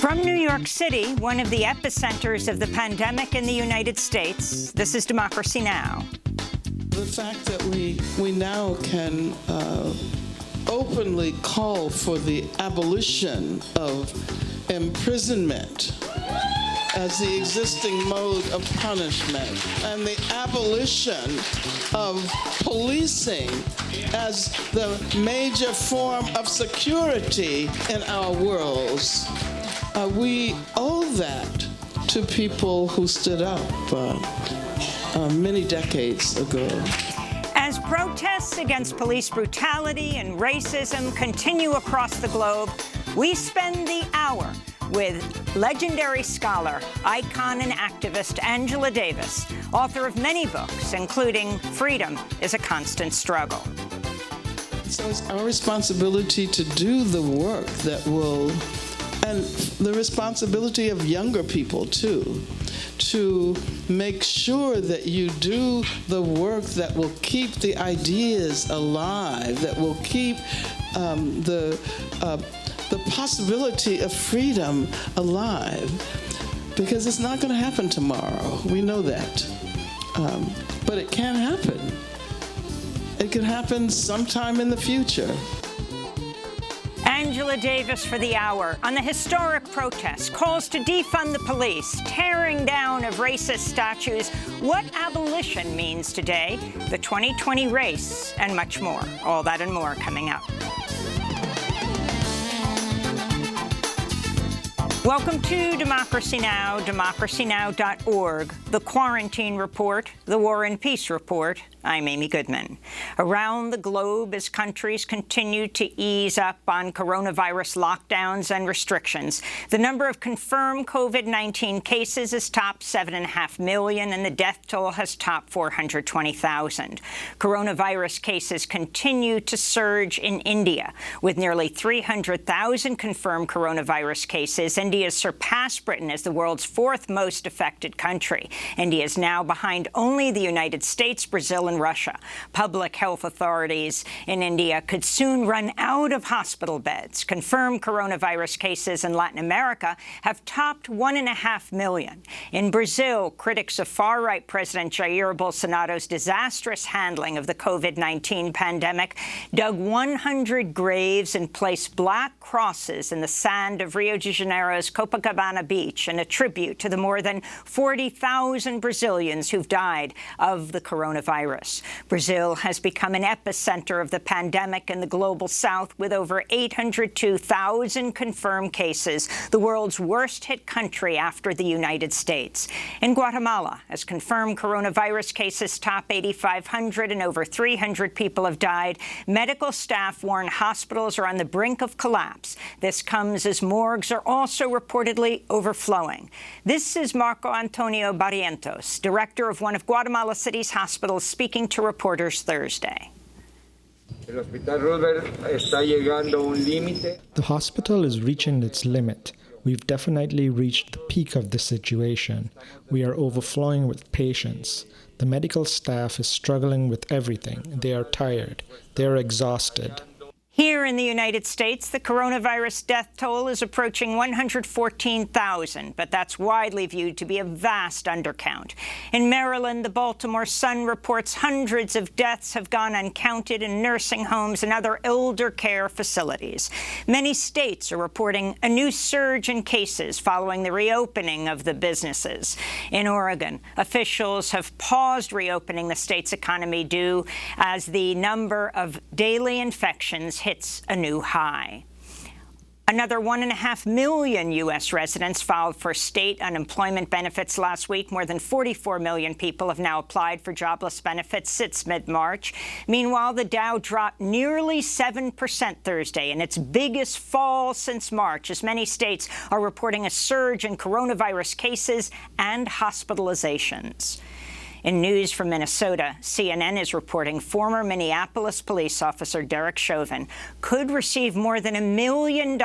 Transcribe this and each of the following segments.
From New York City, one of the epicenters of the pandemic in the United States, this is Democracy Now! The fact that we now can openly call for the abolition of imprisonment as the existing mode of punishment, and the abolition of policing as the major form of security in our worlds. We owe that to people who stood up many decades ago. As protests against police brutality and racism continue across the globe, we spend the hour with legendary scholar, icon, and activist Angela Davis, author of many books, including Freedom is a Constant Struggle. So it's our responsibility to do the work that will, and the responsibility of younger people too, to make sure that you do the work that will keep the ideas alive, that will keep the possibility of freedom alive, because it's not going to happen tomorrow. We know that. But it can happen. It can happen sometime in the future. Angela Davis for the hour on the historic protests, calls to defund the police, tearing down of racist statues, what abolition means today, the 2020 race, and much more. All that and more coming up. Welcome to Democracy Now!, democracynow.org, the Quarantine Report, the War and Peace Report. I'm Amy Goodman. Around the globe, as countries continue to ease up on coronavirus lockdowns and restrictions, the number of confirmed COVID-19 cases has topped 7.5 million, and the death toll has topped 420,000. Coronavirus cases continue to surge in India, with nearly 300,000 confirmed coronavirus cases. India has surpassed Britain as the world's fourth most affected country. India is now behind only the United States, Brazil, and Russia. Public health authorities in India could soon run out of hospital beds. Confirmed coronavirus cases in Latin America have topped 1.5 million. In Brazil, critics of far-right President Jair Bolsonaro's disastrous handling of the COVID-19 pandemic dug 100 graves and placed black crosses in the sand of Rio de Janeiro's Copacabana beach in a tribute to the more than 40,000 Brazilians who've died of the coronavirus. Brazil has become an epicenter of the pandemic in the global south, with over 802,000 confirmed cases, the world's worst-hit country after the United States. In Guatemala, as confirmed coronavirus cases top 8,500 and over 300 people have died, medical staff warn hospitals are on the brink of collapse. This comes as morgues are also reportedly overflowing. This is Marco Antonio Barrientos, director of one of Guatemala City's hospitals, speaking to reporters Thursday. The hospital is reaching its limit. We've definitely reached the peak of the situation. We are overflowing with patients. The medical staff is struggling with everything. They are tired. They are exhausted. Here in the United States, the coronavirus death toll is approaching 114,000, but that's widely viewed to be a vast undercount. In Maryland, the Baltimore Sun reports hundreds of deaths have gone uncounted in nursing homes and other elder care facilities. Many states are reporting a new surge in cases following the reopening of the businesses. In Oregon, officials have paused reopening the state's economy due as the number of daily infections hits a new high. Another 1.5 million U.S. residents filed for state unemployment benefits last week. More than 44 million people have now applied for jobless benefits since mid-March. Meanwhile, the Dow dropped nearly 7% Thursday, in its biggest fall since March, as many states are reporting a surge in coronavirus cases and hospitalizations. In news from Minnesota, CNN is reporting former Minneapolis police officer Derek Chauvin could receive more than $1 million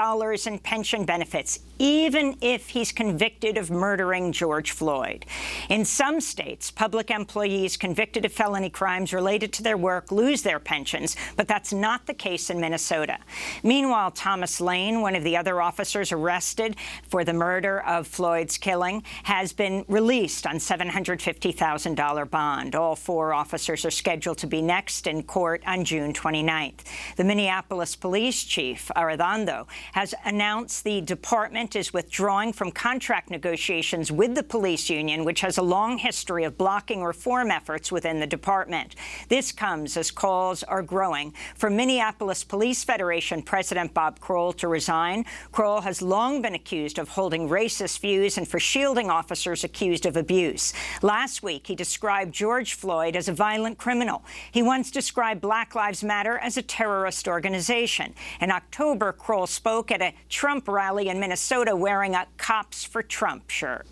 in pension benefits, even if he's convicted of murdering George Floyd. In some states, public employees convicted of felony crimes related to their work lose their pensions, but that's not the case in Minnesota. Meanwhile, Thomas Lane, one of the other officers arrested for the murder of Floyd's killing, has been released on $750,000 bond. All 4 officers are scheduled to be next in court on June 29th. The Minneapolis police chief, Arredondo, has announced the department is withdrawing from contract negotiations with the police union, which has a long history of blocking reform efforts within the department. This comes as calls are growing for Minneapolis Police Federation President Bob Kroll to resign. Kroll has long been accused of holding racist views and for shielding officers accused of abuse. Last week, he described George Floyd as a violent criminal. He once described Black Lives Matter as a terrorist organization. In October, Kroll spoke at a Trump rally in Minnesota wearing a Cops for Trump shirt.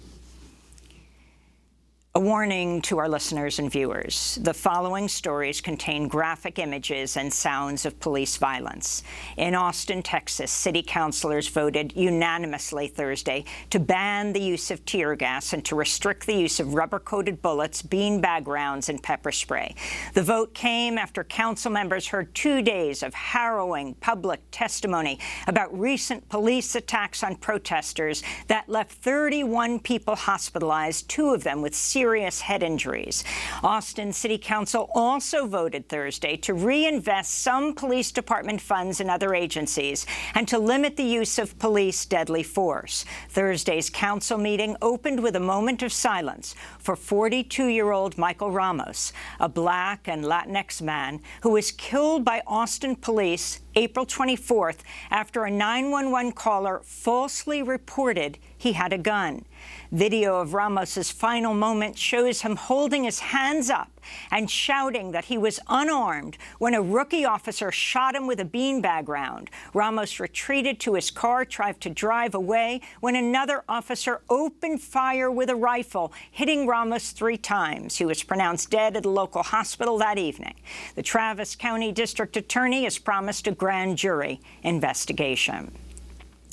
A warning to our listeners and viewers. The following stories contain graphic images and sounds of police violence. In Austin, Texas, city councilors voted unanimously Thursday to ban the use of tear gas and to restrict the use of rubber-coated bullets, beanbag rounds, and pepper spray. The vote came after council members heard 2 days of harrowing public testimony about recent police attacks on protesters that left 31 people hospitalized, 2 of them with serious head injuries. Austin City Council also voted Thursday to reinvest some police department funds in other agencies and to limit the use of police deadly force. Thursday's council meeting opened with a moment of silence for 42-year-old Michael Ramos, a Black and Latinx man who was killed by Austin police April 24th after a 911 caller falsely reported he had a gun. Video of Ramos's final moment shows him holding his hands up and shouting that he was unarmed when a rookie officer shot him with a beanbag round. Ramos retreated to his car, tried to drive away, when another officer opened fire with a rifle, hitting Ramos 3 times. He was pronounced dead at a local hospital that evening. The Travis County District Attorney has promised a grand jury investigation.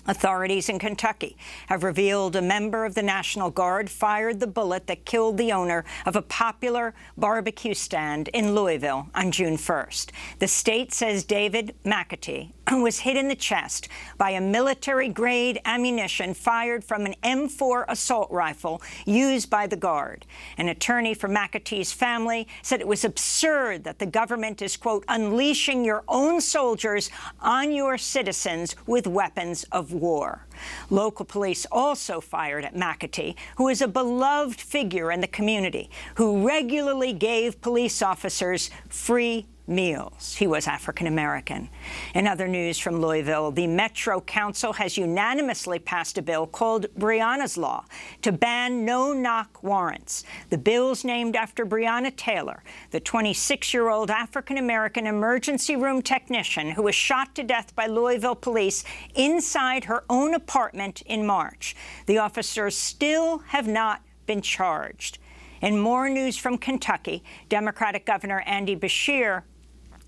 Authorities in Kentucky have revealed a member of the National Guard fired the bullet that killed the owner of a popular barbecue stand in Louisville on June 1st. The state says David McAtee was hit in the chest by a military-grade ammunition fired from an M4 assault rifle used by the Guard. An attorney for McAtee's family said it was absurd that the government is, quote, unleashing your own soldiers on your citizens with weapons of war. Local police also fired at McAtee, who is a beloved figure in the community, who regularly gave police officers free meals. He was African-American. In other news from Louisville, the Metro Council has unanimously passed a bill called Breonna's Law to ban no-knock warrants. The bill's named after Breonna Taylor, the 26-year-old African-American emergency room technician who was shot to death by Louisville police inside her own apartment in March. The officers still have not been charged. In more news from Kentucky, Democratic Governor Andy Beshear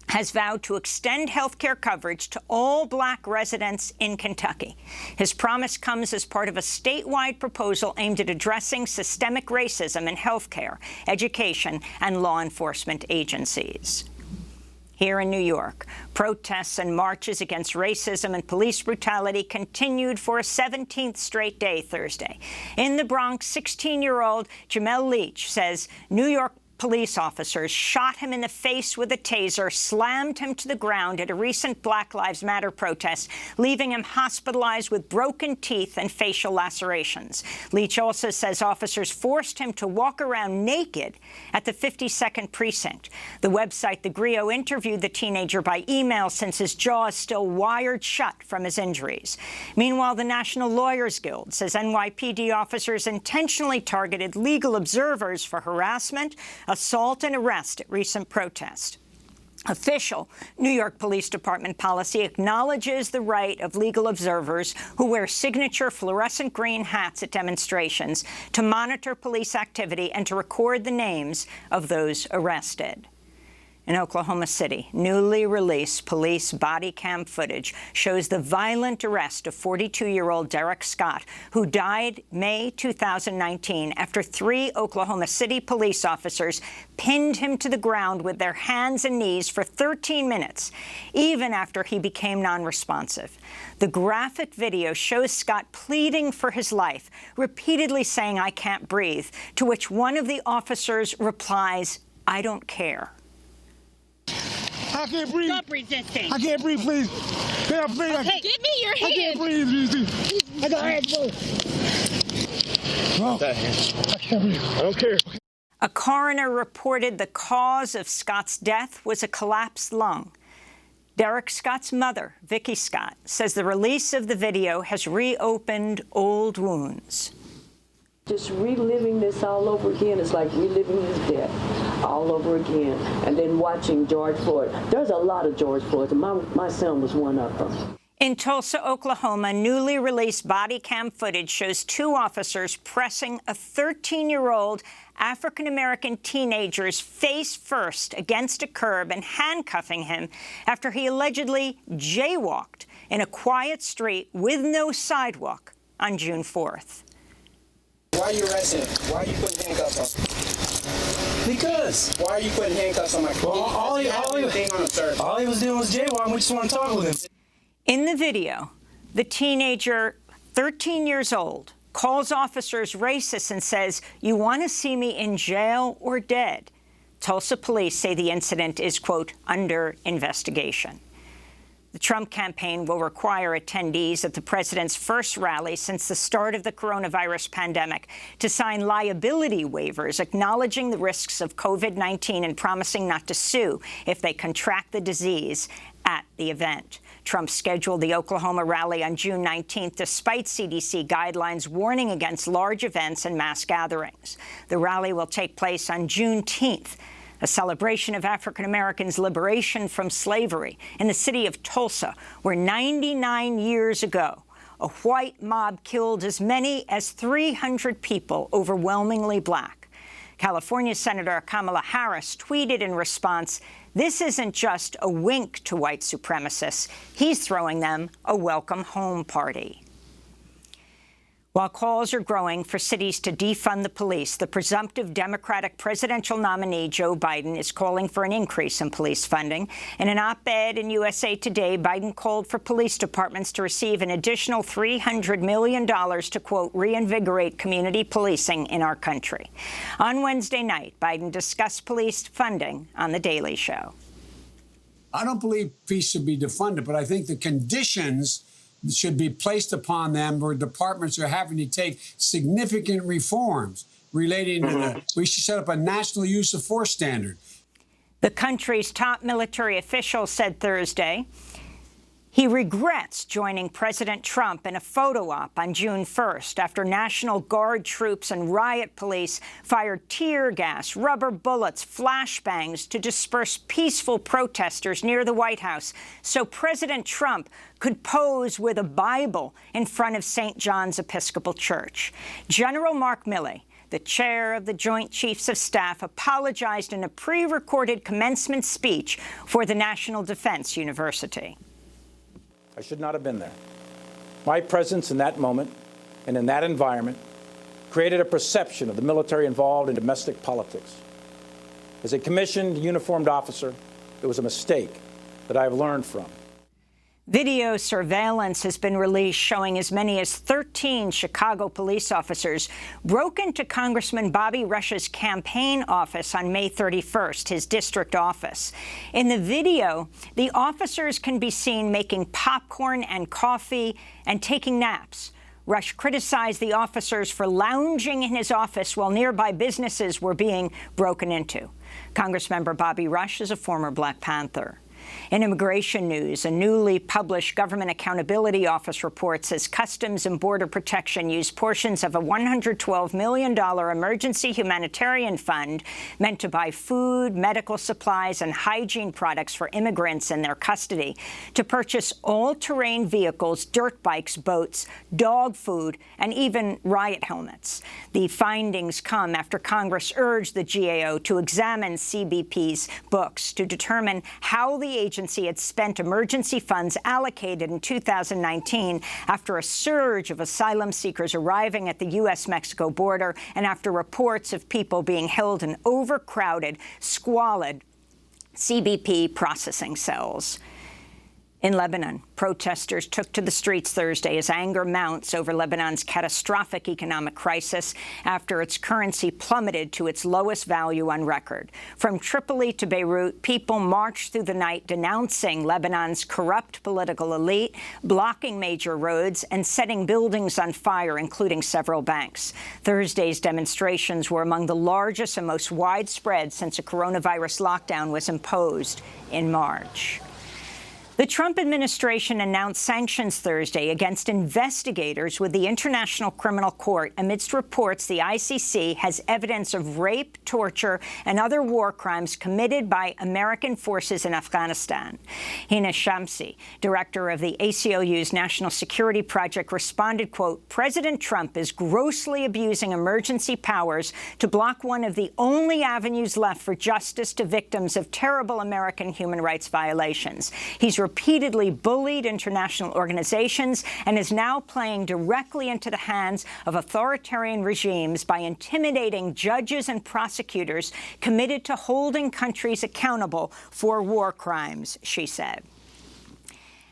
has vowed to extend health care coverage to all Black residents in Kentucky. His promise comes as part of a statewide proposal aimed at addressing systemic racism in health care, education, and law enforcement agencies. Here in New York, protests and marches against racism and police brutality continued for a 17th straight day Thursday. In the Bronx, 16-year-old Jamel Leach says New York police officers shot him in the face with a taser, slammed him to the ground at a recent Black Lives Matter protest, leaving him hospitalized with broken teeth and facial lacerations. Leach also says officers forced him to walk around naked at the 52nd precinct. The website The Grio interviewed the teenager by email since his jaw is still wired shut from his injuries. Meanwhile, the National Lawyers Guild says NYPD officers intentionally targeted legal observers for harassment, assault, and arrest at recent protests. Official New York Police Department policy acknowledges the right of legal observers who wear signature fluorescent green hats at demonstrations to monitor police activity and to record the names of those arrested. In Oklahoma City, newly released police body cam footage shows the violent arrest of 42-year-old Derek Scott, who died May 2019 after 3 Oklahoma City police officers pinned him to the ground with their hands and knees for 13 minutes, even after he became non-responsive. The graphic video shows Scott pleading for his life, repeatedly saying, "I can't breathe," to which one of the officers replies, "I don't care." I can't breathe. Stop resisting. I can't breathe, please. Help me. Hey, give me your hand. I can't breathe, please. I got hands full. Oh, I can't breathe. I don't care. A coroner reported the cause of Scott's death was a collapsed lung. Derek Scott's mother, Vicki Scott, says the release of the video has reopened old wounds. Just reliving this all over again is like reliving his death all over again. And then watching George Floyd. There's a lot of George Floyds, and my son was one of them. In Tulsa, Oklahoma, newly released body cam footage shows 2 officers pressing a 13-year-old African-American teenager's face first against a curb and handcuffing him after he allegedly jaywalked in a quiet street with no sidewalk on June 4th. Why are you arresting him? Why are you putting handcuffs on? Because. Why are you putting handcuffs on my car? Well, all he was doing was jaywalking. We just want to talk with him. In the video, the teenager, 13 years old, calls officers racist and says, "You want to see me in jail or dead?" Tulsa police say the incident is, quote, under investigation. The Trump campaign will require attendees at the president's first rally since the start of the coronavirus pandemic to sign liability waivers acknowledging the risks of COVID-19 and promising not to sue if they contract the disease at the event. Trump scheduled the Oklahoma rally on June 19th despite CDC guidelines warning against large events and mass gatherings. The rally will take place on Juneteenth, a celebration of African Americans' liberation from slavery in the city of Tulsa, where 99 years ago, a white mob killed as many as 300 people, overwhelmingly black. California Senator Kamala Harris tweeted in response, "This isn't just a wink to white supremacists. He's throwing them a welcome home party." While calls are growing for cities to defund the police, the presumptive Democratic presidential nominee, Joe Biden, is calling for an increase in police funding. In an op-ed in USA Today, Biden called for police departments to receive an additional $300 million to, quote, reinvigorate community policing in our country. On Wednesday night, Biden discussed police funding on The Daily Show. I don't believe police should be defunded, but I think the conditions should be placed upon them where departments are having to take significant reforms relating to we should set up a national use of force standard. The country's top military official said Thursday he regrets joining President Trump in a photo op on June 1st after National Guard troops and riot police fired tear gas, rubber bullets, flashbangs to disperse peaceful protesters near the White House so President Trump could pose with a Bible in front of St. John's Episcopal Church. General Mark Milley, the chair of the Joint Chiefs of Staff, apologized in a pre-recorded commencement speech for the National Defense University. I should not have been there. My presence in that moment and in that environment created a perception of the military involved in domestic politics. As a commissioned uniformed officer, it was a mistake that I have learned from. Video surveillance has been released showing as many as 13 Chicago police officers broke into Congressman Bobby Rush's campaign office on May 31st, his district office. In the video, the officers can be seen making popcorn and coffee and taking naps. Rush criticized the officers for lounging in his office while nearby businesses were being broken into. Congressmember Bobby Rush is a former Black Panther. In immigration news, a newly published Government Accountability Office report says Customs and Border Protection used portions of a $112 million emergency humanitarian fund meant to buy food, medical supplies, and hygiene products for immigrants in their custody to purchase all-terrain vehicles, dirt bikes, boats, dog food, and even riot helmets. The findings come after Congress urged the GAO to examine CBP's books to determine how the agency had spent emergency funds allocated in 2019 after a surge of asylum seekers arriving at the U.S.-Mexico border and after reports of people being held in overcrowded, squalid CBP processing cells. In Lebanon, protesters took to the streets Thursday as anger mounts over Lebanon's catastrophic economic crisis after its currency plummeted to its lowest value on record. From Tripoli to Beirut, people marched through the night denouncing Lebanon's corrupt political elite, blocking major roads, and setting buildings on fire, including several banks. Thursday's demonstrations were among the largest and most widespread since a coronavirus lockdown was imposed in March. The Trump administration announced sanctions Thursday against investigators with the International Criminal Court amidst reports the ICC has evidence of rape, torture, and other war crimes committed by American forces in Afghanistan. Hina Shamsi, director of the ACLU's National Security Project, responded, quote, "President Trump is grossly abusing emergency powers to block one of the only avenues left for justice to victims of terrible American human rights violations. He's repeatedly bullied international organizations and is now playing directly into the hands of authoritarian regimes by intimidating judges and prosecutors committed to holding countries accountable for war crimes," she said.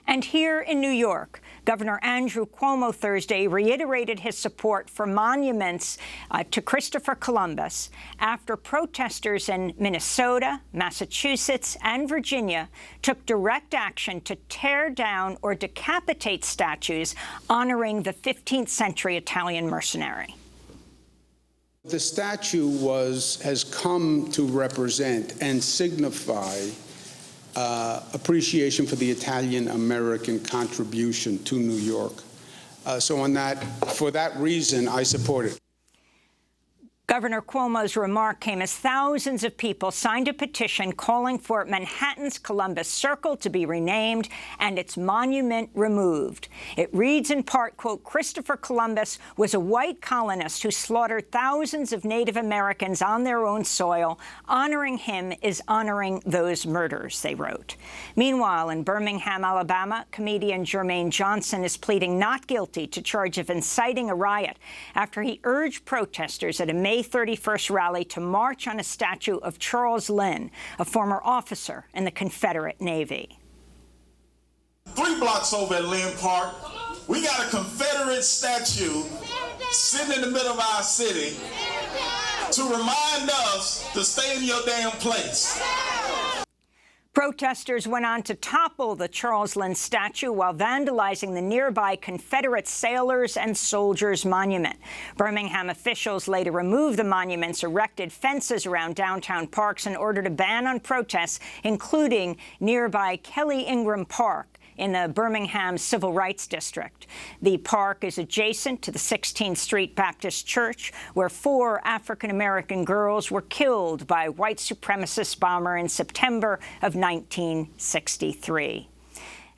And here in New York, Governor Andrew Cuomo Thursday reiterated his support for monuments to Christopher Columbus after protesters in Minnesota, Massachusetts, and Virginia took direct action to tear down or decapitate statues honoring the 15th century Italian mercenary. The statue has come to represent and signify appreciation for the Italian-American contribution to New York. For that reason, I support it. Governor Cuomo's remark came as thousands of people signed a petition calling for Manhattan's Columbus Circle to be renamed and its monument removed. It reads in part, quote, "Christopher Columbus was a white colonist who slaughtered thousands of Native Americans on their own soil. Honoring him is honoring those murders," they wrote. Meanwhile, in Birmingham, Alabama, comedian Jermaine Johnson is pleading not guilty to charge of inciting a riot after he urged protesters at a May 31st rally to march on a statue of Charles Lynn, a former officer in the Confederate Navy. 3 blocks over at Lynn Park, we got a Confederate statue sitting in the middle of our city to remind us to stay in your damn place. Protesters went on to topple the Charles Lynn statue while vandalizing the nearby Confederate Sailors and Soldiers Monument. Birmingham officials later removed the monument's erected fences around downtown parks in order to ban on protests, including nearby Kelly Ingram Park in the Birmingham Civil Rights District. The park is adjacent to the 16th Street Baptist Church, where 4 African-American girls were killed by a white supremacist bomber in September of 1963.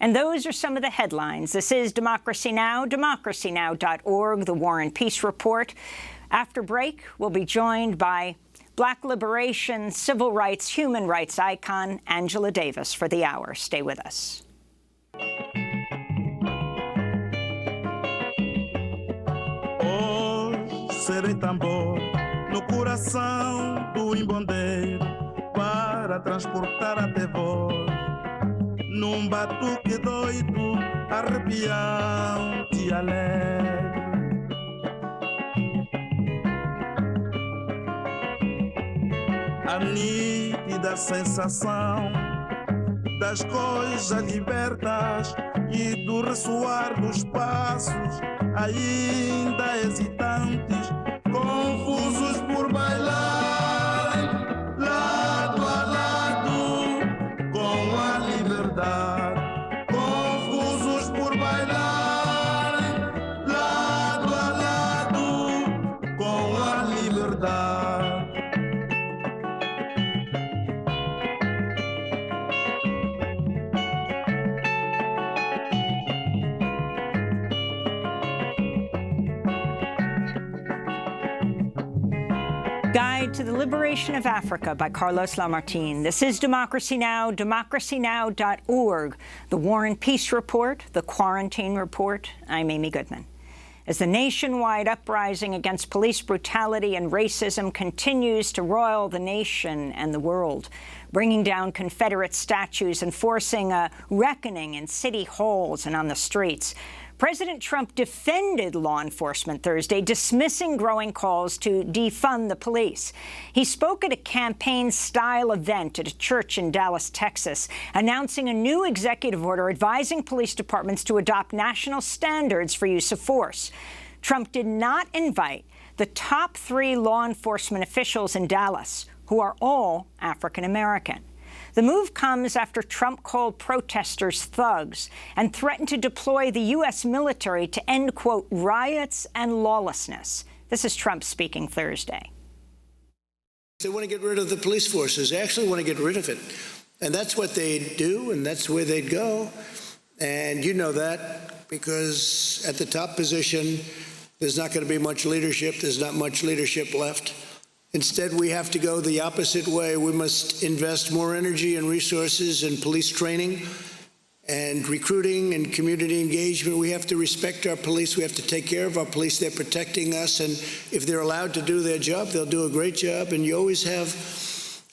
And those are some of the headlines. This is Democracy Now!, democracynow.org, the War and Peace Report. After break, we'll be joined by Black liberation, civil rights, human rights icon Angela Davis for the hour. Stay with us. Serei tambor no coração do imbondeiro para transportar até vós num batuque doido, arrepiante e alegre. A nítida sensação das coisas libertas e do ressoar dos passos ainda hesitantes, confusos por bailar lado a lado com a liberdade. Guide to the Liberation of Africa by Carlos Lamartine. This is Democracy Now!, DemocracyNow.org, the War and Peace Report, the Quarantine Report. I'm Amy Goodman. As the nationwide uprising against police brutality and racism continues to roil the nation and the world, bringing down Confederate statues and forcing a reckoning in city halls and on the streets, President Trump defended law enforcement Thursday, dismissing growing calls to defund the police. He spoke at a campaign-style event at a church in Dallas, Texas, announcing a new executive order advising police departments to adopt national standards for use of force. Trump did not invite the top 3 law enforcement officials in Dallas, who are all African American. The move comes after Trump called protesters thugs and threatened to deploy the U.S. military to end, quote, riots and lawlessness. This is Trump speaking Thursday. They want to get rid of the police forces. They actually want to get rid of it. And that's what they'd do, and that's where they'd go. And you know that because at the top position, there's not going to be much leadership. There's not much leadership left. Instead, we have to go the opposite way. We must invest more energy and resources in police training and recruiting and community engagement. We have to respect our police. We have to take care of our police. They're protecting us. And if they're allowed to do their job, they'll do a great job. And you always have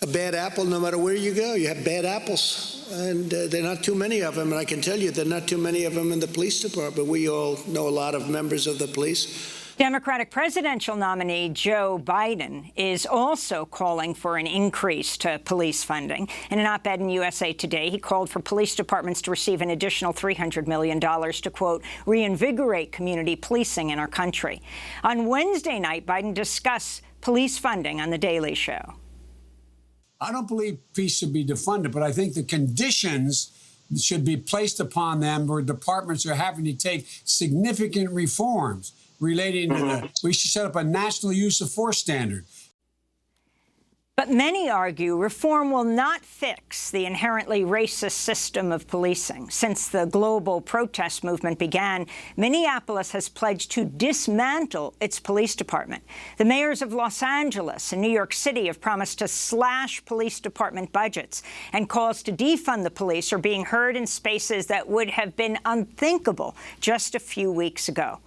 a bad apple no matter where you go. You have bad apples. And there are not too many of them. And I can tell you there are not too many of them in the police department. We all know a lot of members of the police. Democratic presidential nominee Joe Biden is also calling for an increase to police funding. In an op-ed in USA Today, he called for police departments to receive an additional $300 million to, quote, reinvigorate community policing in our country. On Wednesday night, Biden discussed police funding on The Daily Show. I don't believe police should be defunded, but I think the conditions should be placed upon them where departments are having to take significant reforms relating to we should set up a national use of force standard. But many argue reform will not fix the inherently racist system of policing. Since the global protest movement began, Minneapolis has pledged to dismantle its police department. The mayors of Los Angeles and New York City have promised to slash police department budgets, and calls to defund the police are being heard in spaces that would have been unthinkable just a few weeks ago.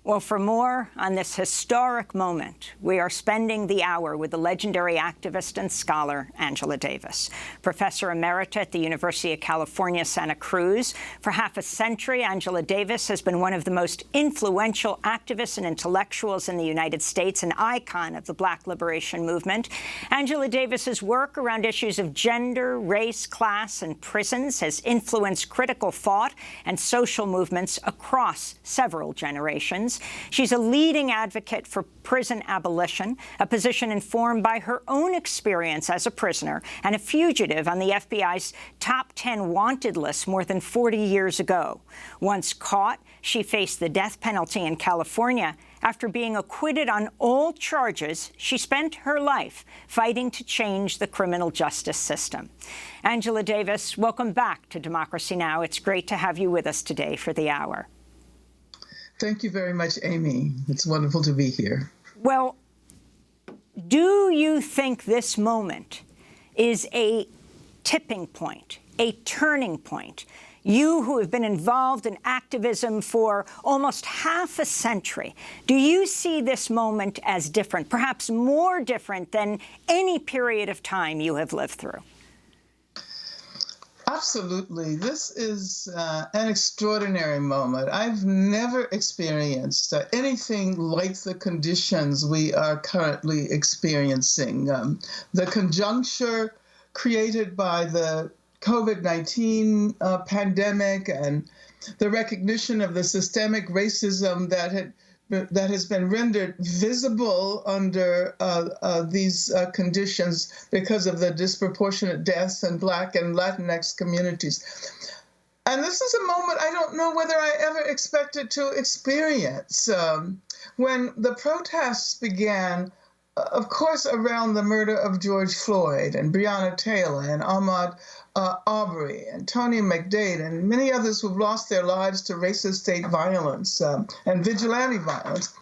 Well, for more on this historic moment, we are spending the hour with the legendary activist and scholar Angela Davis, Professor Emerita at the University of California, Santa Cruz. For half a century, Angela Davis has been one of the most influential activists and intellectuals in the United States, an icon of the Black liberation movement. Angela Davis's work around issues of gender, race, class, and prisons has influenced critical thought and social movements across several generations. She's a leading advocate for prison abolition, a position informed by her own experience as a prisoner and a fugitive on the FBI's top 10 wanted list more than 40 years ago. Once caught, she faced the death penalty in California. After being acquitted on all charges, she spent her life fighting to change the criminal justice system. Angela Davis, welcome back to Democracy Now! It's great to have you with us today for the hour. Thank you very much, Amy. It's wonderful to be here. Well, do you think this moment is a tipping point, a turning point? You who have been involved in activism for almost half a century, do you see this moment as different, perhaps more different than any period of time you have lived through? Absolutely. This is an extraordinary moment. I've never experienced anything like the conditions we are currently experiencing. The conjuncture created by the COVID-19 pandemic and the recognition of the systemic racism that has been rendered visible under these conditions because of the disproportionate deaths in Black and Latinx communities. And this is a moment I don't know whether I ever expected to experience. When the protests began, of course, around the murder of George Floyd and Breonna Taylor and Ahmaud Arbery and Tony McDade and many others who've lost their lives to racist state violence and vigilante violence,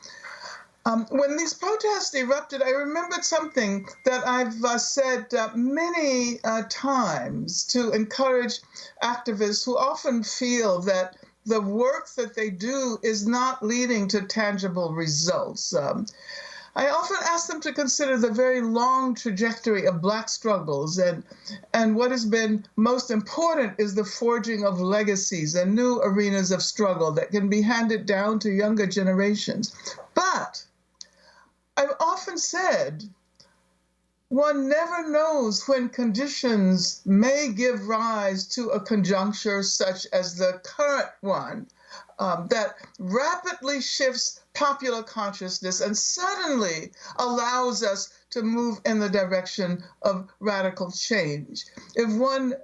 When these protests erupted, I remembered something that I've said many times to encourage activists who often feel that the work that they do is not leading to tangible results. I often ask them to consider the very long trajectory of Black struggles, and what has been most important is the forging of legacies and new arenas of struggle that can be handed down to younger generations. But I've often said, one never knows when conditions may give rise to a conjuncture such as the current one that rapidly shifts popular consciousness and suddenly allows us to move in the direction of radical change. If one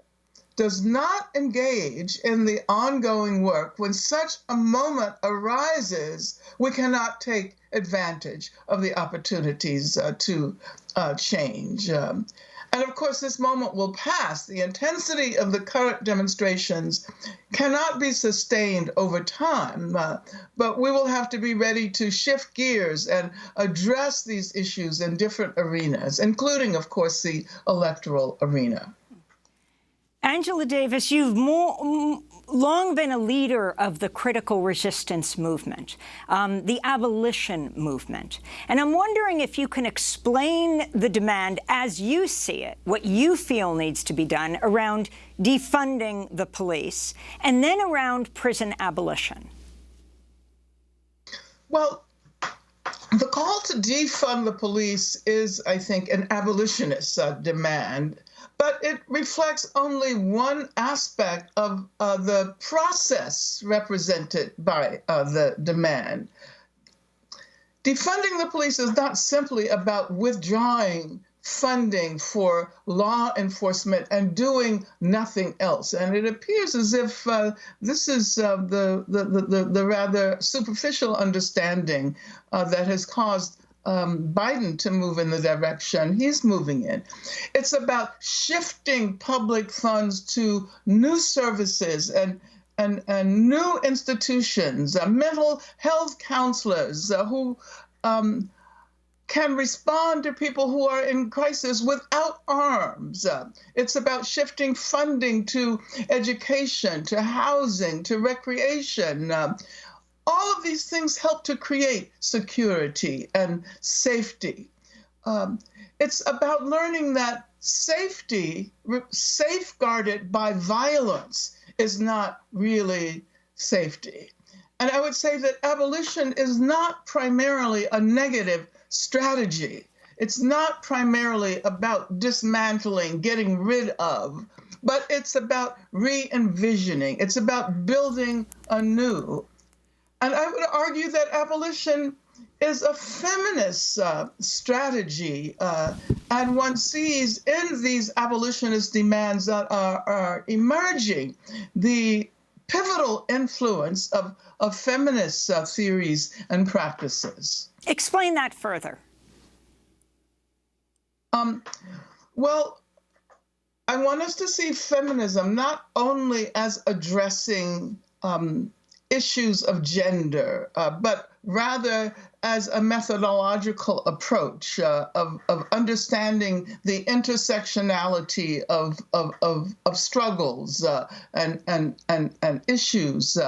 does not engage in the ongoing work, when such a moment arises, we cannot take advantage of the opportunities to change. And of course, this moment will pass. The intensity of the current demonstrations cannot be sustained over time, but we will have to be ready to shift gears and address these issues in different arenas, including, of course, the electoral arena. Angela Davis, you've long been a leader of the critical resistance movement, the abolition movement. And I'm wondering if you can explain the demand as you see it, what you feel needs to be done around defunding the police, and then around prison abolition. Well, the call to defund the police is, I think, an abolitionist demand. But it reflects only one aspect of the process represented by the demand. Defunding the police is not simply about withdrawing funding for law enforcement and doing nothing else. And it appears as if this is the rather superficial understanding that has caused Biden to move in the direction he's moving in. It's about shifting public funds to new services and new institutions, mental health counselors who can respond to people who are in crisis without arms. It's about shifting funding to education, to housing, to recreation. All of these things help to create security and safety. It's about learning that safety, safeguarded by violence, is not really safety. And I would say that abolition is not primarily a negative strategy. It's not primarily about dismantling, getting rid of, but it's about re-envisioning. It's about building anew. And I would argue that abolition is a feminist strategy, and one sees in these abolitionist demands that are emerging the pivotal influence of feminist theories and practices. Explain that further. Well, I want us to see feminism not only as addressing issues of gender, but rather as a methodological approach of understanding the intersectionality of struggles and issues.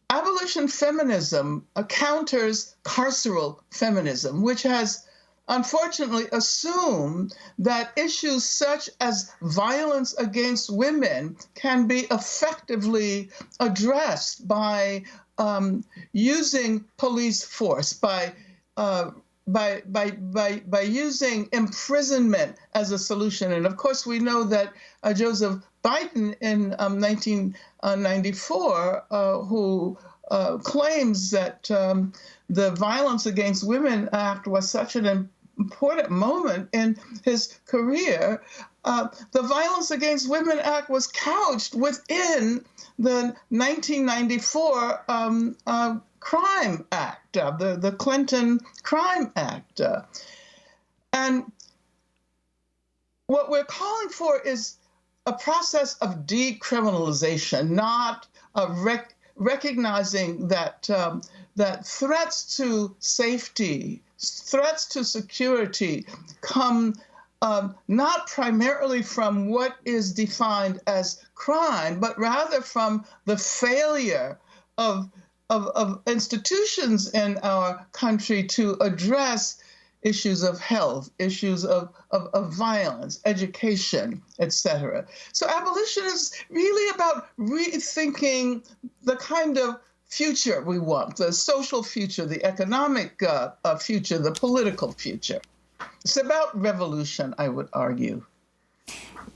Abolition feminism counters carceral feminism, which has unfortunately assume that issues such as violence against women can be effectively addressed by using police force, by using imprisonment as a solution. And of course, we know that Joseph Biden in 1994, who claims that the Violence Against Women Act was such an important moment in his career, the Violence Against Women Act was couched within the 1994 Crime Act, the Clinton Crime Act. And what we're calling for is a process of decriminalization, not recognizing that that threats to safety, threats to security come not primarily from what is defined as crime, but rather from the failure of institutions in our country to address issues of health, issues of violence, education, etc. So abolition is really about rethinking the kind of future we want, the social future, the economic future, the political future. It's about revolution, I would argue.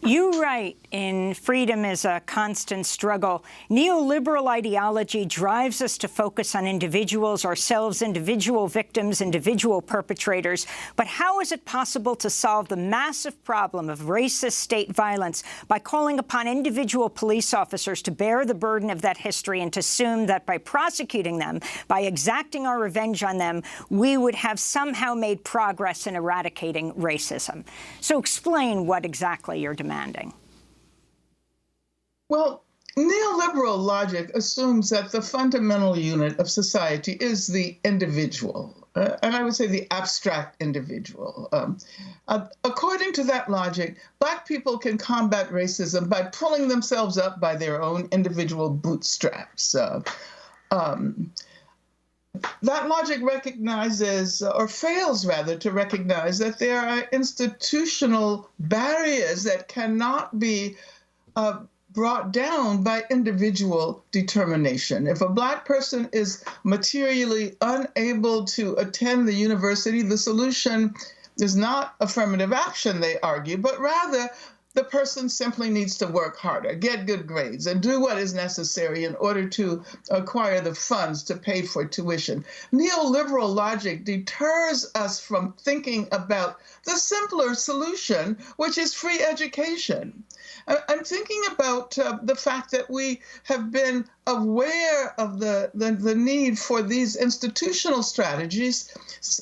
You write in Freedom is a Constant Struggle, neoliberal ideology drives us to focus on individuals, ourselves, individual victims, individual perpetrators. But how is it possible to solve the massive problem of racist state violence by calling upon individual police officers to bear the burden of that history and to assume that by prosecuting them, by exacting our revenge on them, we would have somehow made progress in eradicating racism? So explain what exactly you're demanding. Well, neoliberal logic assumes that the fundamental unit of society is the individual, and I would say the abstract individual. According to that logic, Black people can combat racism by pulling themselves up by their own individual bootstraps. That logic recognizes, or fails rather, to recognize that there are institutional barriers that cannot be brought down by individual determination. If a Black person is materially unable to attend the university, the solution is not affirmative action, they argue, but rather the person simply needs to work harder, get good grades, and do what is necessary in order to acquire the funds to pay for tuition. Neoliberal logic deters us from thinking about the simpler solution, which is free education. I'm thinking about the fact that we have been aware of the need for these institutional strategies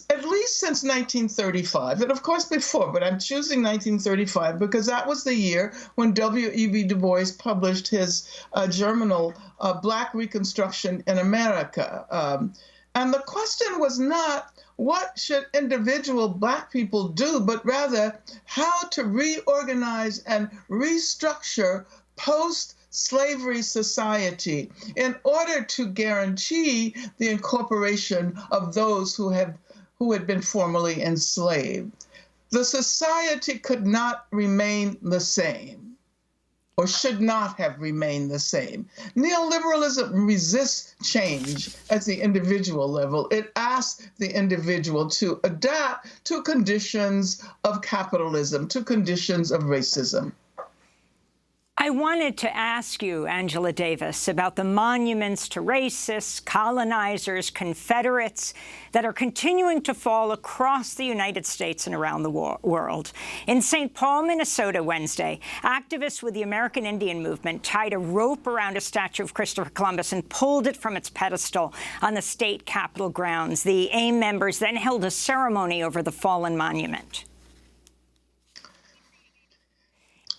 at least since 1935, and of course before, but I'm choosing 1935 because that was the year when W.E.B. Du Bois published his journal, Black Reconstruction in America. And the question was not, what should individual Black people do, but rather how to reorganize and restructure post-slavery society in order to guarantee the incorporation of those who had been formerly enslaved. The society could not remain the same, or should not have remained the same. Neoliberalism resists change at the individual level. It asks the individual to adapt to conditions of capitalism, to conditions of racism. I wanted to ask you, Angela Davis, about the monuments to racists, colonizers, Confederates that are continuing to fall across the United States and around the world. In St. Paul, Minnesota, Wednesday, activists with the American Indian Movement tied a rope around a statue of Christopher Columbus and pulled it from its pedestal on the state capitol grounds. The AIM members then held a ceremony over the fallen monument.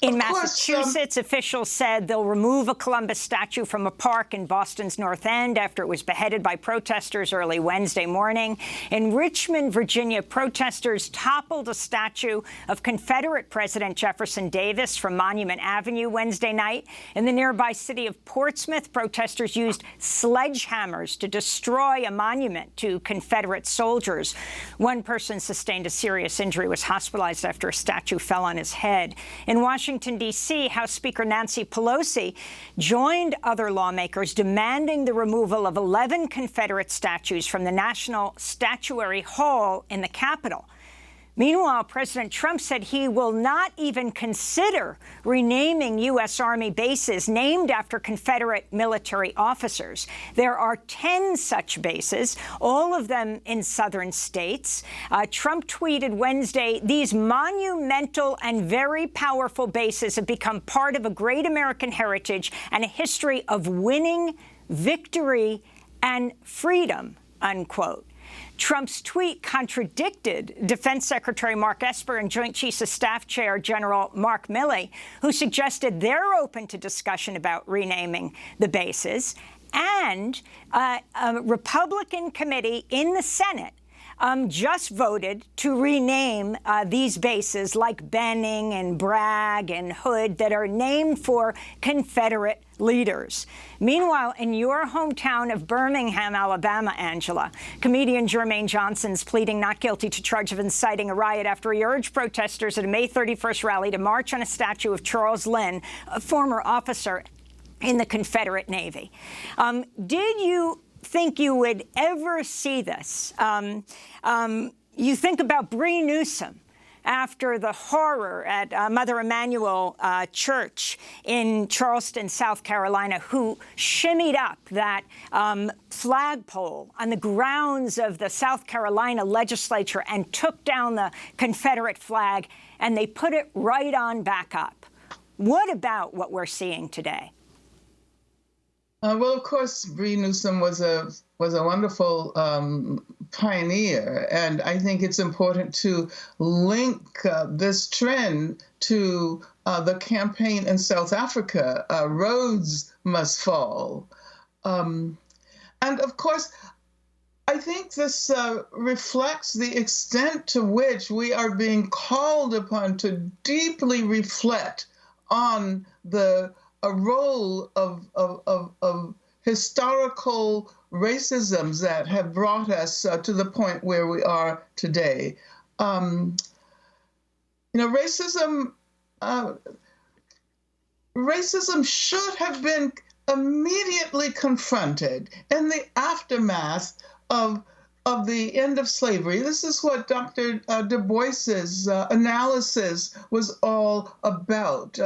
In Massachusetts, officials said they'll remove a Columbus statue from a park in Boston's North End after it was beheaded by protesters early Wednesday morning. In Richmond, Virginia, protesters toppled a statue of Confederate President Jefferson Davis from Monument Avenue Wednesday night. In the nearby city of Portsmouth, protesters used sledgehammers to destroy a monument to Confederate soldiers. One person sustained a serious injury, was hospitalized after a statue fell on his head. In Washington, D.C., House Speaker Nancy Pelosi joined other lawmakers demanding the removal of 11 Confederate statues from the National Statuary Hall in the Capitol. Meanwhile, President Trump said he will not even consider renaming U.S. Army bases named after Confederate military officers. There are 10 such bases, all of them in southern states. Trump tweeted Wednesday, "These monumental and very powerful bases have become part of a great American heritage and a history of winning, victory, and freedom," unquote. Trump's tweet contradicted Defense Secretary Mark Esper and Joint Chiefs of Staff Chair General Mark Milley, who suggested they're open to discussion about renaming the bases. And a Republican committee in the Senate just voted to rename these bases like Benning and Bragg and Hood that are named for Confederate leaders. Meanwhile, in your hometown of Birmingham, Alabama, Angela, comedian Jermaine Johnson's pleading not guilty to charge of inciting a riot after he urged protesters at a May 31st rally to march on a statue of Charles Lynn, a former officer in the Confederate Navy. Did you think you would ever see this? You think about Bree Newsom after the horror at Mother Emanuel Church in Charleston, South Carolina, who shimmied up that flagpole on the grounds of the South Carolina legislature and took down the Confederate flag, and they put it right on back up. What about what we're seeing today? Well, of course, Bree Newsom was a wonderful pioneer, and I think it's important to link this trend to the campaign in South Africa, Rhodes Must Fall. And of course, I think this reflects the extent to which we are being called upon to deeply reflect on a role of historical racisms that have brought us to the point where we are today. Racism should have been immediately confronted in the aftermath of the end of slavery. This is what Dr. Du Bois's analysis was all about.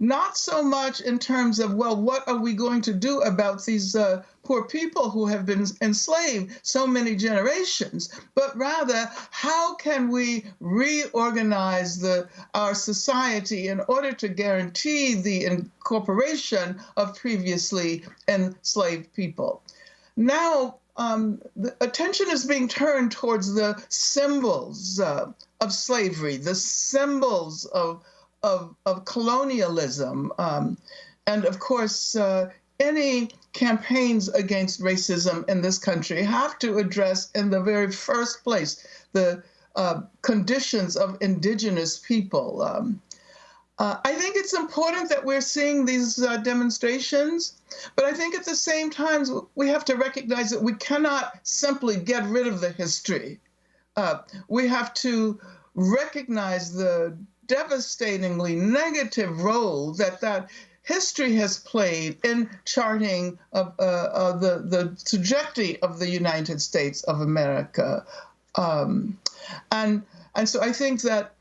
Not so much in terms of, well, what are we going to do about these poor people who have been enslaved so many generations, but rather, how can we reorganize our society in order to guarantee the incorporation of previously enslaved people? Now, the attention is being turned towards the symbols of slavery, the symbols of colonialism, and of course, any campaigns against racism in this country have to address in the very first place the conditions of indigenous people. I think it's important that we're seeing these demonstrations, but I think at the same time we have to recognize that we cannot simply get rid of the history. We have to recognize the devastatingly negative role that history has played in charting the trajectory of the United States of America. And so I think that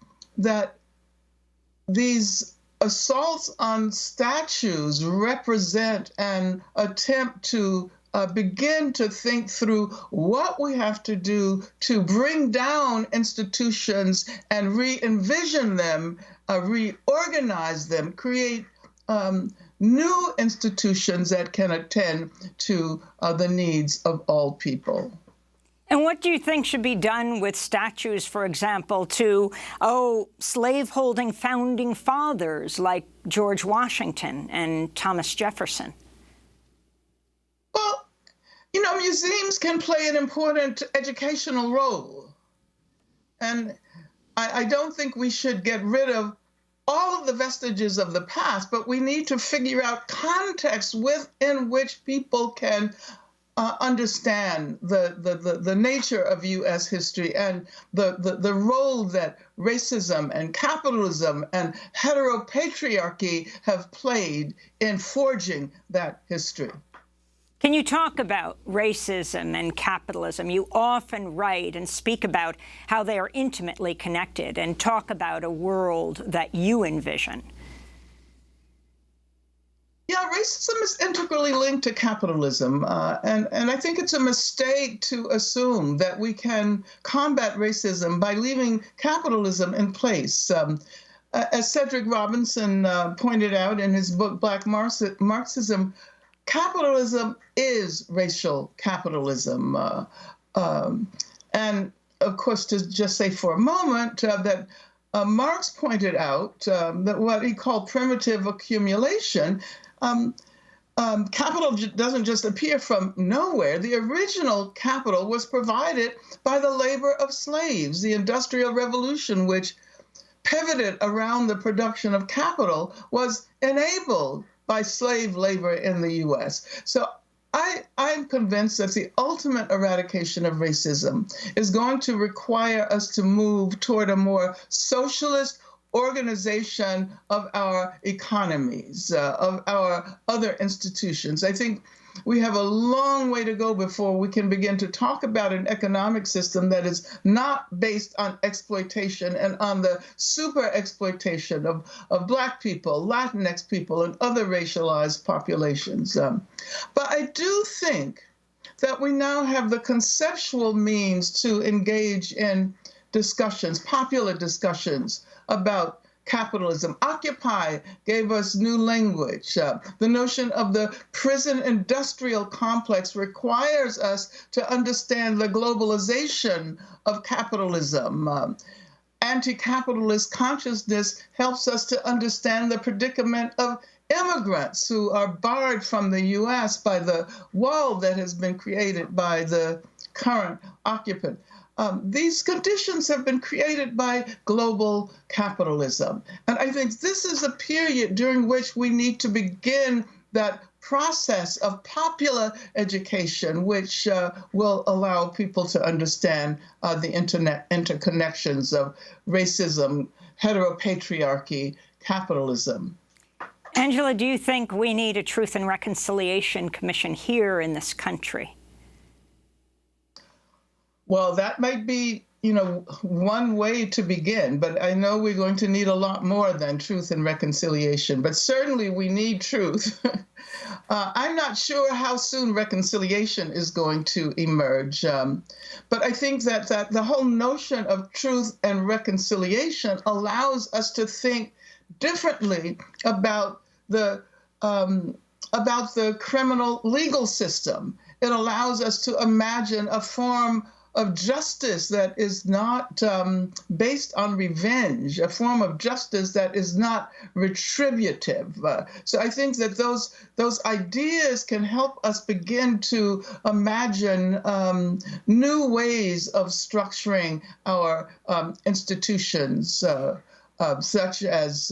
these assaults on statues represent an attempt to begin to think through what we have to do to bring down institutions and re-envision them, reorganize them, create new institutions that can attend to the needs of all people. And what do you think should be done with statues, for example, to, slave-holding founding fathers like George Washington and Thomas Jefferson? Well, museums can play an important educational role. And I don't think we should get rid of all of the vestiges of the past, but we need to figure out context within which people can understand the nature of U.S. history and the role that racism and capitalism and heteropatriarchy have played in forging that history. Can you talk about racism and capitalism? You often write and speak about how they are intimately connected and talk about a world that you envision. Yeah, racism is integrally linked to capitalism, and I think it's a mistake to assume that we can combat racism by leaving capitalism in place. As Cedric Robinson pointed out in his book, Black Marxism, capitalism is racial capitalism. And of course, to just say for a moment that Marx pointed out that what he called primitive accumulation capital doesn't just appear from nowhere. The original capital was provided by the labor of slaves. The Industrial Revolution, which pivoted around the production of capital, was enabled by slave labor in the U.S. So I'm convinced that the ultimate eradication of racism is going to require us to move toward a more socialist organization of our economies, of our other institutions. I think we have a long way to go before we can begin to talk about an economic system that is not based on exploitation and on the super exploitation of Black people, Latinx people, and other racialized populations. But I do think that we now have the conceptual means to engage in discussions, popular discussions about capitalism. Occupy gave us new language. The notion of the prison industrial complex requires us to understand the globalization of capitalism. Anti-capitalist consciousness helps us to understand the predicament of immigrants who are barred from the U.S. by the wall that has been created by the current occupant. These conditions have been created by global capitalism. And I think this is a period during which we need to begin that process of popular education, which will allow people to understand the interconnections of racism, heteropatriarchy, capitalism. Angela, do you think we need a Truth and Reconciliation Commission here in this country? Well, that might be, one way to begin, but I know we're going to need a lot more than truth and reconciliation, but certainly we need truth. I'm not sure how soon reconciliation is going to emerge, but I think that the whole notion of truth and reconciliation allows us to think differently about the criminal legal system. It allows us to imagine a form of justice that is not based on revenge, a form of justice that is not retributive. So I think that those ideas can help us begin to imagine new ways of structuring our institutions, such as,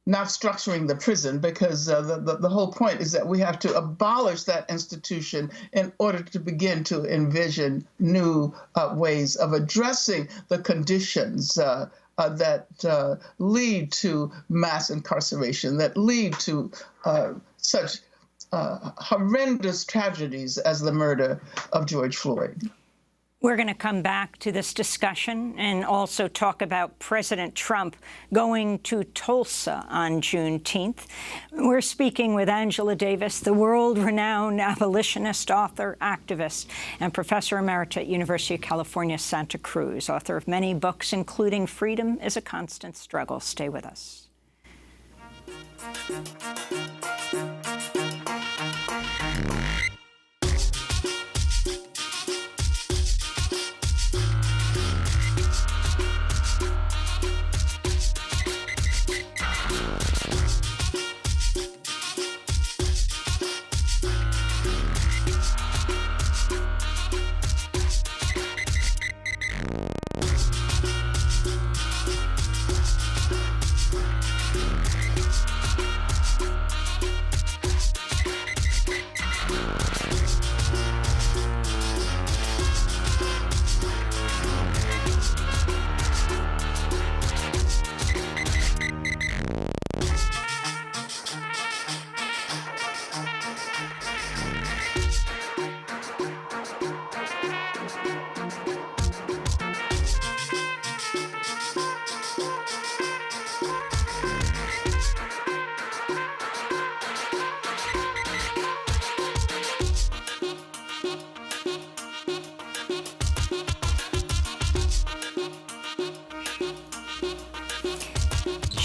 not structuring the prison, because the whole point is that we have to abolish that institution in order to begin to envision new ways of addressing the conditions that lead to mass incarceration, that lead to such horrendous tragedies as the murder of George Floyd. We're going to come back to this discussion and also talk about President Trump going to Tulsa on Juneteenth. We're speaking with Angela Davis, the world-renowned abolitionist, author, activist, and professor emerita at University of California, Santa Cruz, author of many books, including Freedom is a Constant Struggle. Stay with us.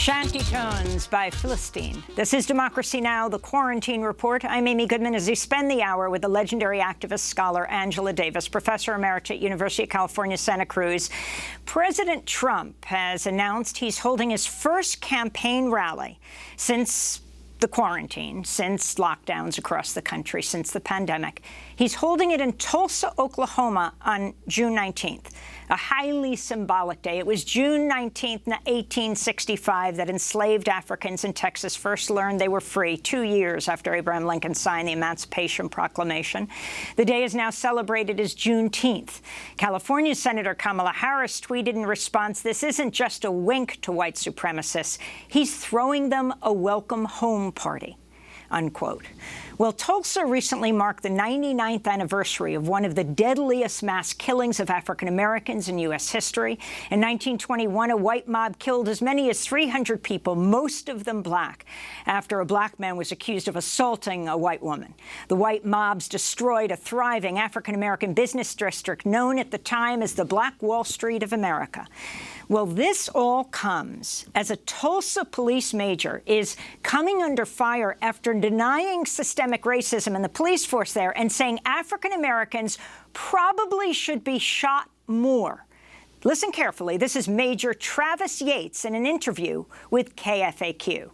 Shanty Tones by Philistine. This is Democracy Now!, the Quarantine Report. I'm Amy Goodman as we spend the hour with the legendary activist scholar Angela Davis, professor emerita at University of California, Santa Cruz. President Trump has announced he's holding his first campaign rally since the quarantine since lockdowns across the country since the pandemic. He's holding it in Tulsa, Oklahoma on June 19th, a highly symbolic day. It was June 19th, 1865, that enslaved Africans in Texas first learned they were free, 2 years after Abraham Lincoln signed the Emancipation Proclamation. The day is now celebrated as Juneteenth. California Senator Kamala Harris tweeted in response, "This isn't just a wink to white supremacists. He's throwing them a welcome home party," unquote. Well, Tulsa recently marked the 99th anniversary of one of the deadliest mass killings of African Americans in U.S. history. In 1921, a white mob killed as many as 300 people, most of them black, after a black man was accused of assaulting a white woman. The white mobs destroyed a thriving African American business district known at the time as the Black Wall Street of America. Well, this all comes as a Tulsa police major is coming under fire after denying systemic racism in the police force there and saying African Americans probably should be shot more. Listen carefully. This is Major Travis Yates in an interview with KFAQ.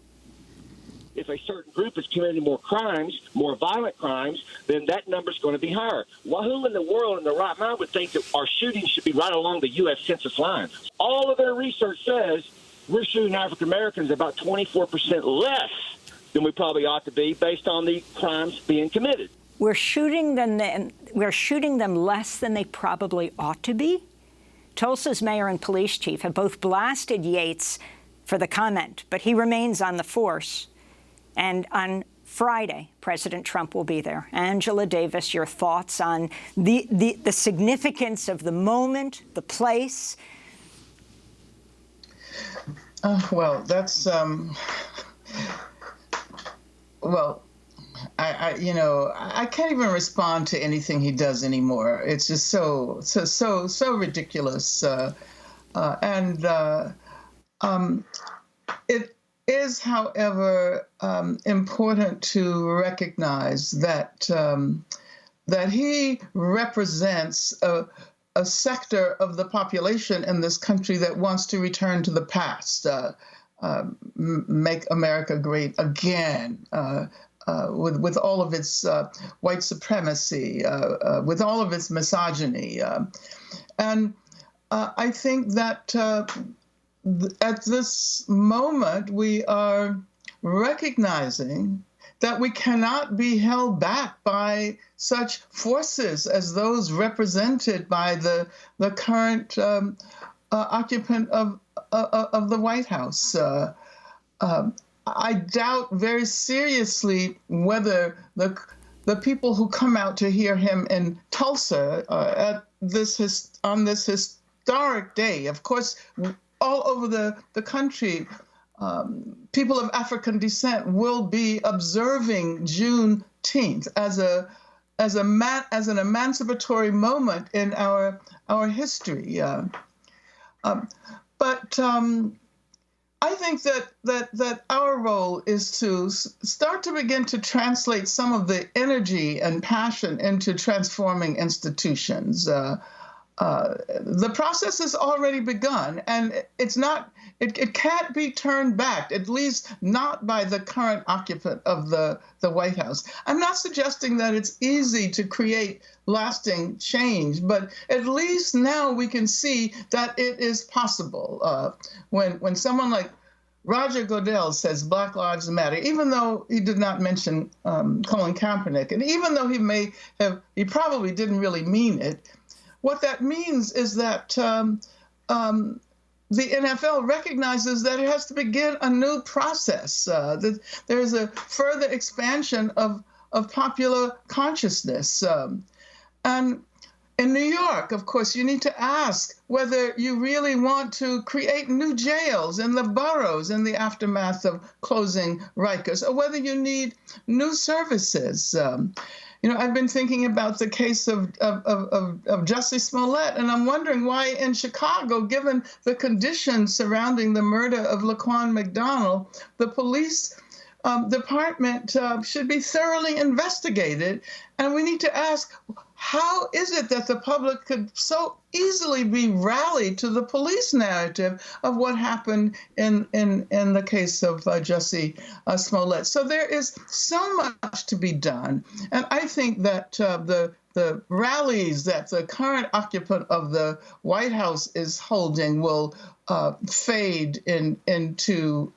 If a certain group is committing more crimes, more violent crimes, then that number's going to be higher. Well, who in the world in the right mind would think that our shootings should be right along the U.S. Census line? All of their research says we're shooting African Americans about 24% less than we probably ought to be based on the crimes being committed. We're shooting them less than they probably ought to be? Tulsa's mayor and police chief have both blasted Yates for the comment, but he remains on the force. And on Friday, President Trump will be there. Angela Davis, your thoughts on the significance of the moment, the place? Well, that's well, I can't even respond to anything he does anymore. It's just so ridiculous, it is, however, important to recognize that that he represents a sector of the population in this country that wants to return to the past, make America great again, with all of its white supremacy, with all of its misogyny. And I think that at this moment, we are recognizing that we cannot be held back by such forces as those represented by the current occupant of the White House. I doubt very seriously whether the people who come out to hear him in Tulsa on this historic day, of course, all over the country, people of African descent will be observing Juneteenth as an emancipatory moment in our history. But I think that our role is to start to begin to translate some of the energy and passion into transforming institutions. The process has already begun, and it can't be turned back, at least not by the current occupant of the White House. I'm not suggesting that it's easy to create lasting change, but at least now we can see that it is possible. When someone like Roger Goodell says Black Lives Matter, even though he did not mention Colin Kaepernick, and even though he probably didn't really mean it, what that means is that the NFL recognizes that it has to begin a new process. That there's a further expansion of popular consciousness. And in New York, of course, you need to ask whether you really want to create new jails in the boroughs in the aftermath of closing Rikers, or whether you need new services. I've been thinking about the case of Jussie Smollett, and I'm wondering why in Chicago, given the conditions surrounding the murder of Laquan McDonald, the police department should be thoroughly investigated. And we need to ask, how is it that the public could so easily be rallied to the police narrative of what happened in the case of Jussie Smollett? So there is so much to be done. And I think that the rallies that the current occupant of the White House is holding will fade into,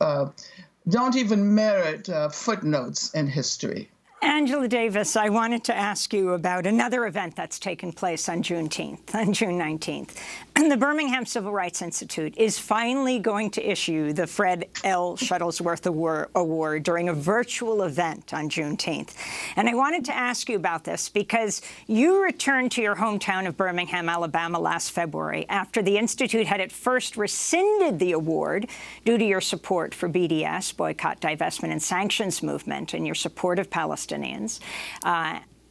don't even merit footnotes in history. Angela Davis, I wanted to ask you about another event that's taken place on June 19th. And the Birmingham Civil Rights Institute is finally going to issue the Fred L. Shuttlesworth Award during a virtual event on Juneteenth. And I wanted to ask you about this because you returned to your hometown of Birmingham, Alabama last February after the Institute had at first rescinded the award due to your support for BDS, Boycott, Divestment and Sanctions Movement, and your support of Palestinians.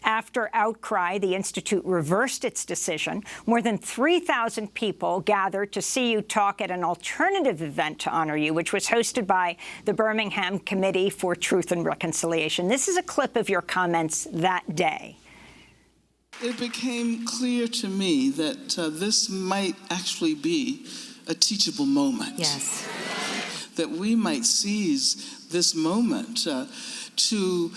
After outcry, the Institute reversed its decision. More than 3,000 people gathered to see you talk at an alternative event to honor you, which was hosted by the Birmingham Committee for Truth and Reconciliation. This is a clip of your comments that day. It became clear to me that this might actually be a teachable moment. Yes. That we might seize this moment to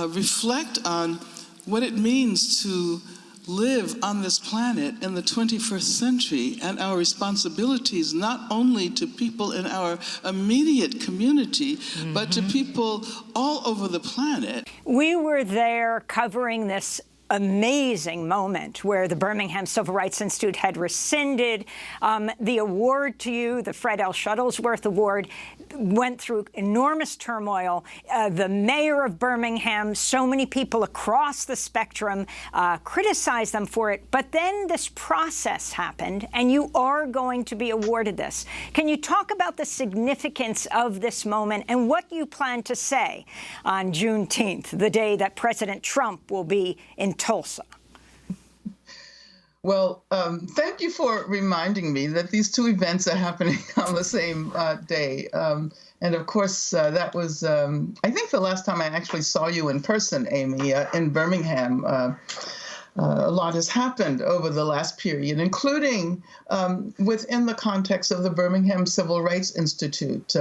reflect on what it means to live on this planet in the 21st century and our responsibilities not only to people in our immediate community, but to people all over the planet. We were there covering this amazing moment where the Birmingham Civil Rights Institute had rescinded the award to you, the Fred L. Shuttlesworth Award, went through enormous turmoil. The mayor of Birmingham, so many people across the spectrum criticized them for it. But then this process happened, and you are going to be awarded this. Can you talk about the significance of this moment and what you plan to say on Juneteenth, the day that President Trump will be in Tulsa? Well, thank you for reminding me that these two events are happening on the same day. And of course, that was, I think, the last time I actually saw you in person, Amy, in Birmingham. A lot has happened over the last period, including within the context of the Birmingham Civil Rights Institute.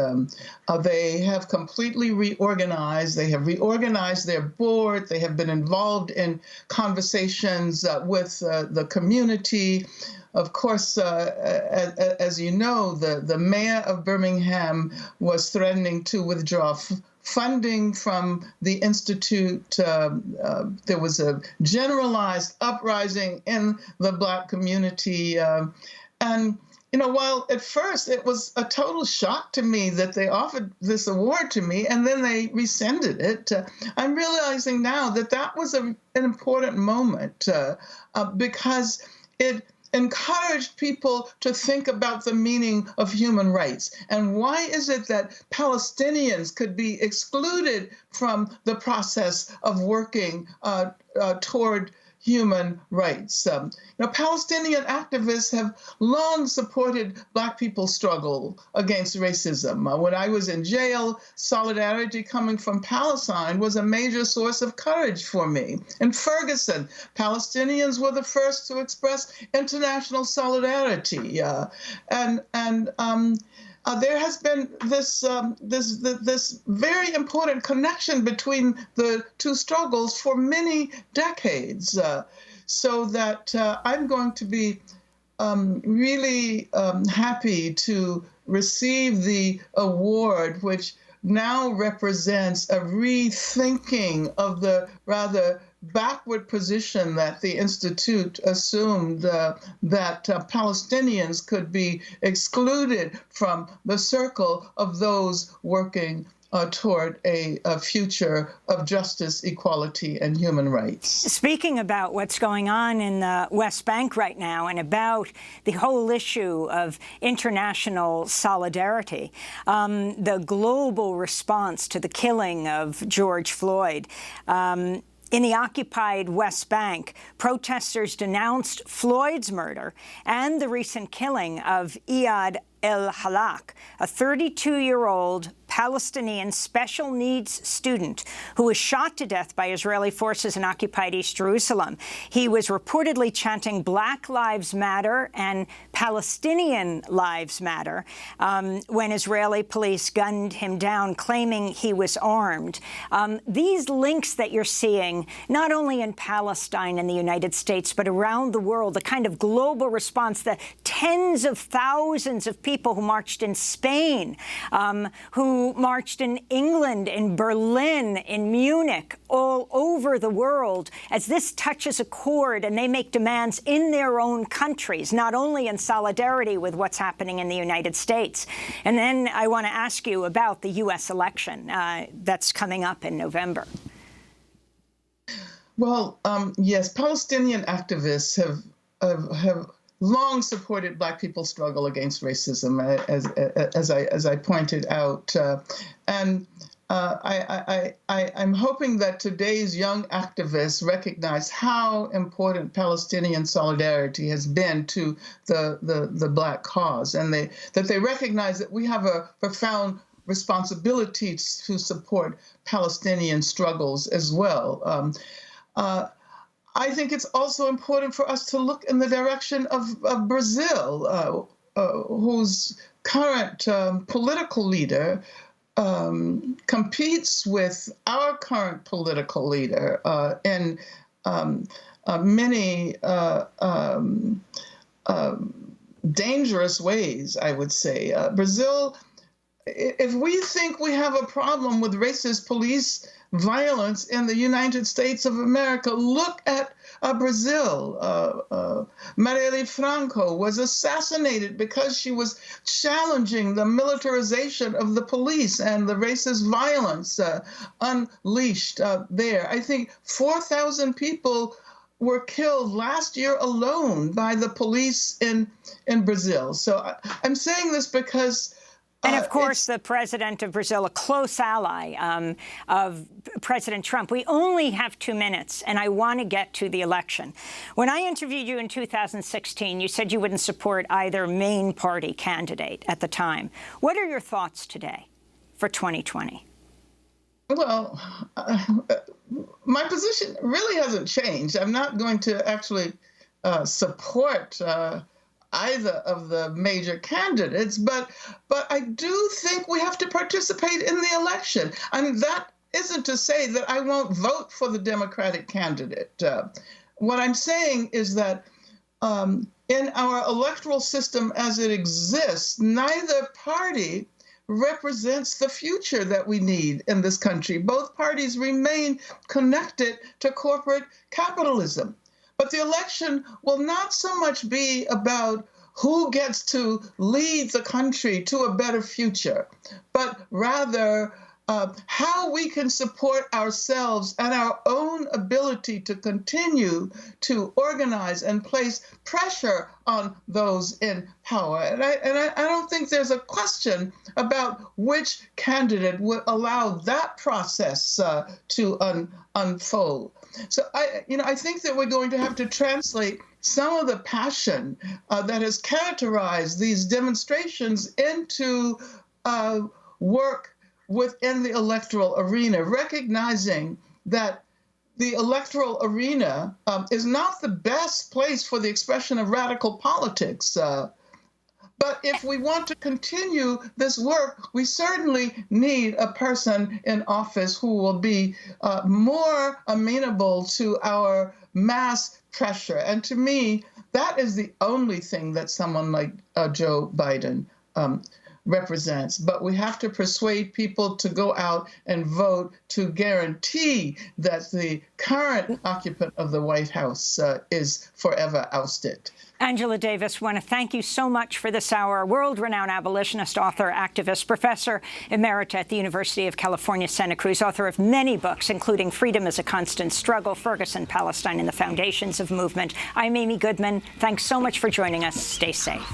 They have completely reorganized. They have reorganized their board. They have been involved in conversations with the community. Of course, as you know, the mayor of Birmingham was threatening to withdraw funding from the Institute. There was a generalized uprising in the Black community. And, you know, while at first it was a total shock to me that they offered this award to me and then they rescinded it, I'm realizing now that that was an important moment because it encouraged people to think about the meaning of human rights. And why is it that Palestinians could be excluded from the process of working toward human rights? Palestinian activists have long supported Black people's struggle against racism. When I was in jail, solidarity coming from Palestine was a major source of courage for me. In Ferguson, Palestinians were the first to express international solidarity. There has been this very important connection between the two struggles for many decades, so that I'm going to be really happy to receive the award, which now represents a rethinking of the rather backward position that the Institute assumed that Palestinians could be excluded from the circle of those working toward a future of justice, equality, and human rights. Speaking about what's going on in the West Bank right now and about the whole issue of international solidarity, the global response to the killing of George Floyd, in the occupied West Bank, protesters denounced Floyd's murder and the recent killing of Iyad El-Halak, a 32-year-old Palestinian special needs student who was shot to death by Israeli forces in occupied East Jerusalem. He was reportedly chanting Black Lives Matter and Palestinian Lives Matter when Israeli police gunned him down, claiming he was armed. These links that you're seeing, not only in Palestine and the United States, but around the world, the kind of global response, the tens of thousands of people who marched in Spain, who marched in England, in Berlin, in Munich, all over the world, as this touches a chord and they make demands in their own countries, not only in solidarity with what's happening in the United States. And then I want to ask you about the U.S. election that's coming up in November. Well, yes, Palestinian activists have long supported Black people's struggle against racism, as I pointed out, and I'm hoping that today's young activists recognize how important Palestinian solidarity has been to the Black cause, and that they recognize that we have a profound responsibility to support Palestinian struggles as well. I think it's also important for us to look in the direction of Brazil, whose current political leader competes with our current political leader in many dangerous ways, I would say. Brazil, if we think we have a problem with racist police violence in the United States of America, look at Brazil. Marielle Franco was assassinated because she was challenging the militarization of the police and the racist violence unleashed there. I think 4,000 people were killed last year alone by the police in Brazil. So I'm saying this because and of course, the president of Brazil, a close ally of President Trump. We only have 2 minutes, and I want to get to the election. When I interviewed you in 2016, you said you wouldn't support either main party candidate at the time. What are your thoughts today for 2020? Well, my position really hasn't changed. I'm not going to actually support either of the major candidates, but I do think we have to participate in the election. I mean, that isn't to say that I won't vote for the Democratic candidate. What I'm saying is that in our electoral system as it exists, neither party represents the future that we need in this country. Both parties remain connected to corporate capitalism. But the election will not so much be about who gets to lead the country to a better future, but rather how we can support ourselves and our own ability to continue to organize and place pressure on those in power. And I don't think there's a question about which candidate would allow that process to unfold. So I think that we're going to have to translate some of the passion that has characterized these demonstrations into work within the electoral arena, recognizing that the electoral arena is not the best place for the expression of radical politics. But if we want to continue this work, we certainly need a person in office who will be more amenable to our mass pressure. And to me, that is the only thing that someone like Joe Biden represents. But we have to persuade people to go out and vote to guarantee that the current occupant of the White House is forever ousted. Angela Davis, I want to thank you so much for this hour. World-renowned abolitionist, author, activist, professor emerita at the University of California, Santa Cruz, author of many books, including Freedom is a Constant Struggle, Ferguson, Palestine, and the Foundations of Movement. I'm Amy Goodman. Thanks so much for joining us. Stay safe.